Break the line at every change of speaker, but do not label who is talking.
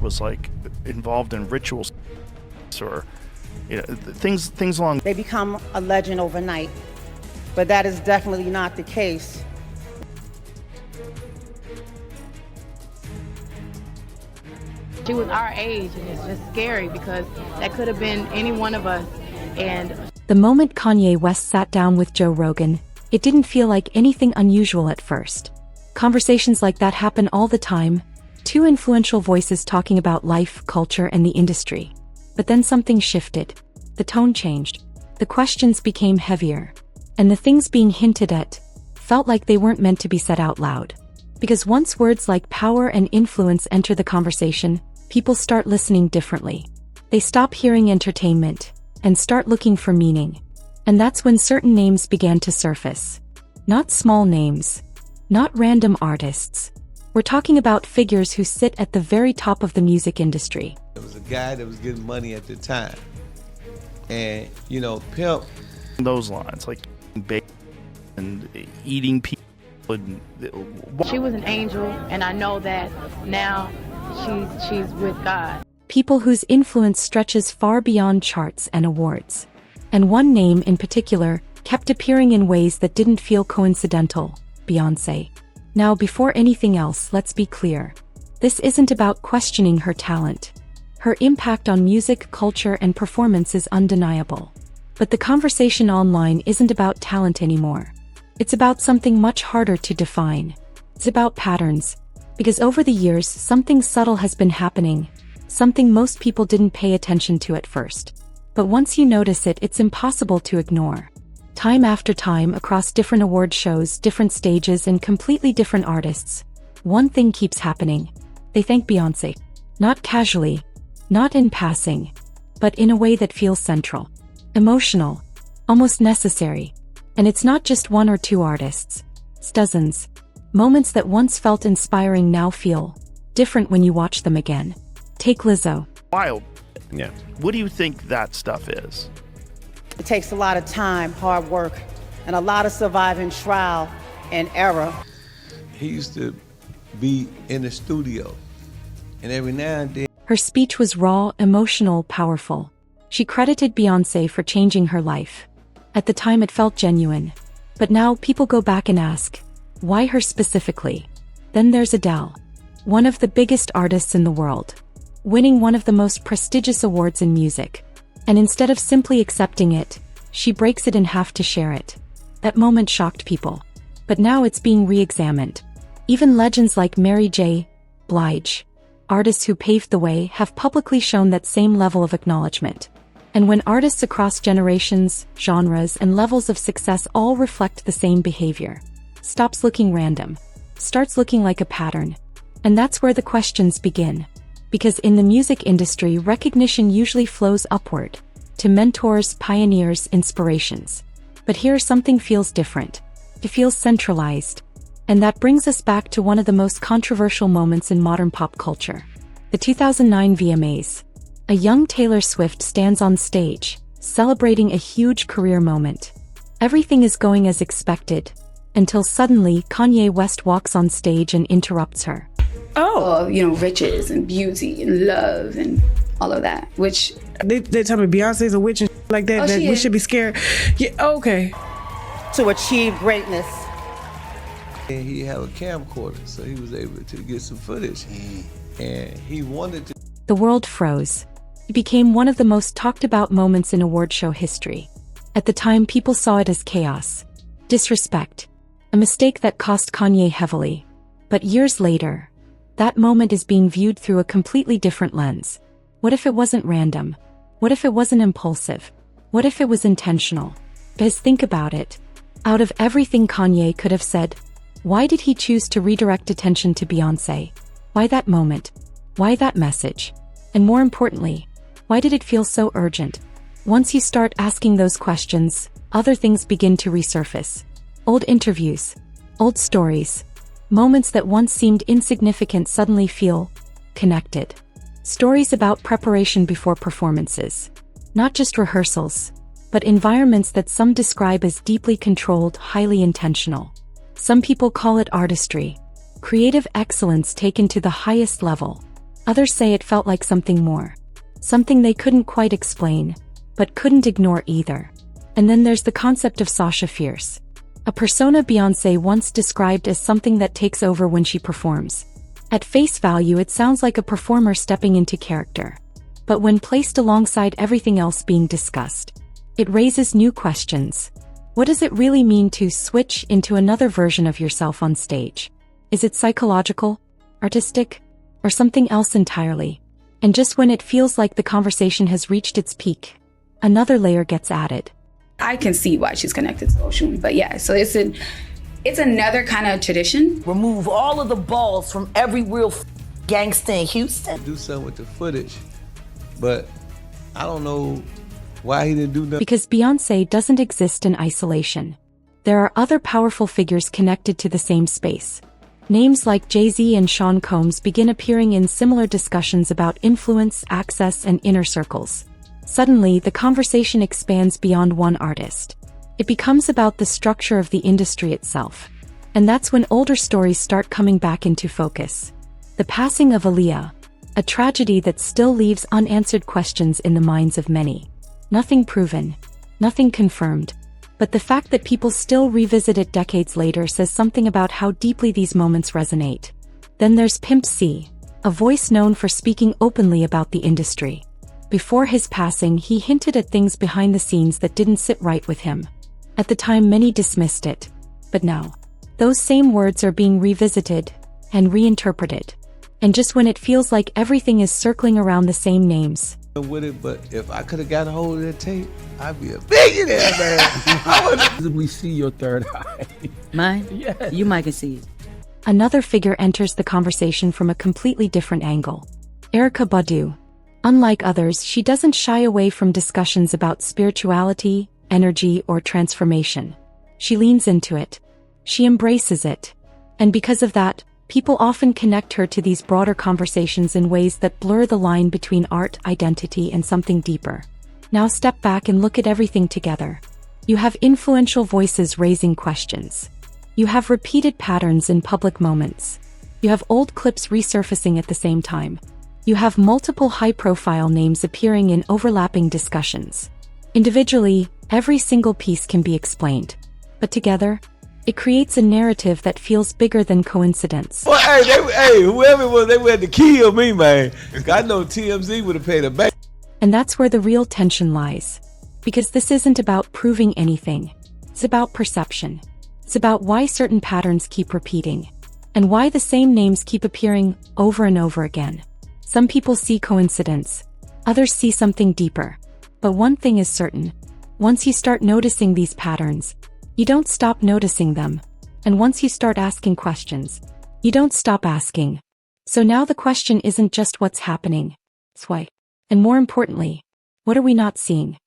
was like involved in rituals or things along.
They become a legend overnight, but that is definitely not the case.
She was our age, and it's just scary because that could have been any one of us. And
the moment Kanye West sat down with Joe Rogan, it didn't feel like anything unusual at first. Conversations like that happen all the time, two influential voices talking about life, culture, and the industry. But then something shifted. The tone changed. The questions became heavier. And the things being hinted at felt like they weren't meant to be said out loud. Because once words like power and influence enter the conversation, people start listening differently. They stop hearing entertainment and start looking for meaning. And that's when certain names began to surface. Not small names, not random artists. We're talking about figures who sit at the very top of the music industry.
There was a guy that was getting money at the time. And, pimp.
Those lines, like and eating people.
She was an angel, and I know that now she's with God.
People whose influence stretches far beyond charts and awards. And one name in particular kept appearing in ways that didn't feel coincidental: Beyoncé. Now, before anything else, let's be clear. This isn't about questioning her talent. Her impact on music, culture, and performance is undeniable. But the conversation online isn't about talent anymore. It's about something much harder to define. It's about patterns. Because over the years, something subtle has been happening, something most people didn't pay attention to at first. But once you notice it, it's impossible to ignore. Time after time, across different award shows, different stages, and completely different artists, one thing keeps happening. They thank Beyoncé. Not casually, not in passing, but in a way that feels central, emotional, almost necessary. And it's not just one or two artists. It's dozens. Moments that once felt inspiring now feel different when you watch them again. Take Lizzo.
Wild.
Yeah.
What do you think that stuff is?
It takes a lot of time, hard work, and a lot of surviving trial and error.
He used to be in the studio, and every now and then.
Her speech was raw, emotional, powerful. She credited Beyoncé for changing her life. At the time it felt genuine. But now people go back and ask, why her specifically? Then there's Adele, one of the biggest artists in the world, winning one of the most prestigious awards in music. And instead of simply accepting it, she breaks it in half to share it. That moment shocked people. But now it's being re-examined. Even legends like Mary J. Blige, artists who paved the way, have publicly shown that same level of acknowledgement. And when artists across generations, genres, and levels of success all reflect the same behavior, stops looking random, starts looking like a pattern. And that's where the questions begin. Because in the music industry, recognition usually flows upward, to mentors, pioneers, inspirations. But here something feels different. It feels centralized. And that brings us back to one of the most controversial moments in modern pop culture. The 2009 VMAs. A young Taylor Swift stands on stage, celebrating a huge career moment. Everything is going as expected, until suddenly Kanye West walks on stage and interrupts her.
Riches and beauty and love and all of that, which...
They tell me Beyonce's a witch and like that, that we should be scared. Yeah, okay.
To achieve greatness.
And he had a camcorder, so he was able to get some footage. And he wanted to...
The world froze. It became one of the most talked about moments in award show history. At the time, people saw it as chaos, disrespect, a mistake that cost Kanye heavily. But years later, that moment is being viewed through a completely different lens. What if it wasn't random? What if it wasn't impulsive? What if it was intentional? Because think about it. Out of everything Kanye could have said, why did he choose to redirect attention to Beyoncé? Why that moment? Why that message? And more importantly, why did it feel so urgent? Once you start asking those questions, other things begin to resurface. Old interviews, old stories, moments that once seemed insignificant suddenly feel connected. Stories about preparation before performances. Not just rehearsals, but environments that some describe as deeply controlled, highly intentional. Some people call it artistry, creative excellence taken to the highest level. Others say it felt like something more. Something they couldn't quite explain, but couldn't ignore either. And then there's the concept of Sasha Fierce. A persona Beyoncé once described as something that takes over when she performs. At face value, it sounds like a performer stepping into character. But when placed alongside everything else being discussed, it raises new questions. What does it really mean to switch into another version of yourself on stage? Is it psychological, artistic, or something else entirely? And just when it feels like the conversation has reached its peak, another layer gets added.
I can see why she's connected to Oshun, but yeah, so it's another kind of tradition.
Remove all of the balls from every real gangster in Houston.
Do something with the footage, but I don't know why he didn't do nothing.
Because Beyoncé doesn't exist in isolation. There are other powerful figures connected to the same space. Names like Jay-Z and Sean Combs begin appearing in similar discussions about influence, access, and inner circles. Suddenly, the conversation expands beyond one artist. It becomes about the structure of the industry itself. And that's when older stories start coming back into focus. The passing of Aaliyah, a tragedy that still leaves unanswered questions in the minds of many. Nothing proven, nothing confirmed, but the fact that people still revisit it decades later says something about how deeply these moments resonate. Then there's Pimp C, a voice known for speaking openly about the industry. Before his passing, he hinted at things behind the scenes that didn't sit right with him. At the time, many dismissed it. But now, those same words are being revisited and reinterpreted. And just when it feels like everything is circling around the same names.
With it, but if I could have got a hold of that tape, I'd be a billionaire, man. I would.
We see your third eye.
Mine?
Yeah.
You might can see it.
Another figure enters the conversation from a completely different angle. Erykah Badu. Unlike others, she doesn't shy away from discussions about spirituality, energy, or transformation. She leans into it. She embraces it. And because of that, people often connect her to these broader conversations in ways that blur the line between art, identity, and something deeper. Now step back and look at everything together. You have influential voices raising questions. You have repeated patterns in public moments. You have old clips resurfacing at the same time. You have multiple high-profile names appearing in overlapping discussions. Individually, every single piece can be explained. But together, it creates a narrative that feels bigger than coincidence.
Well, whoever it was, they had to kill me, man. I know TMZ would have paid a back.
And that's where the real tension lies. Because this isn't about proving anything. It's about perception. It's about why certain patterns keep repeating. And why the same names keep appearing over and over again. Some people see coincidence. Others see something deeper. But one thing is certain. Once you start noticing these patterns, you don't stop noticing them. And once you start asking questions, you don't stop asking. So now the question isn't just what's happening. It's why. And more importantly, what are we not seeing?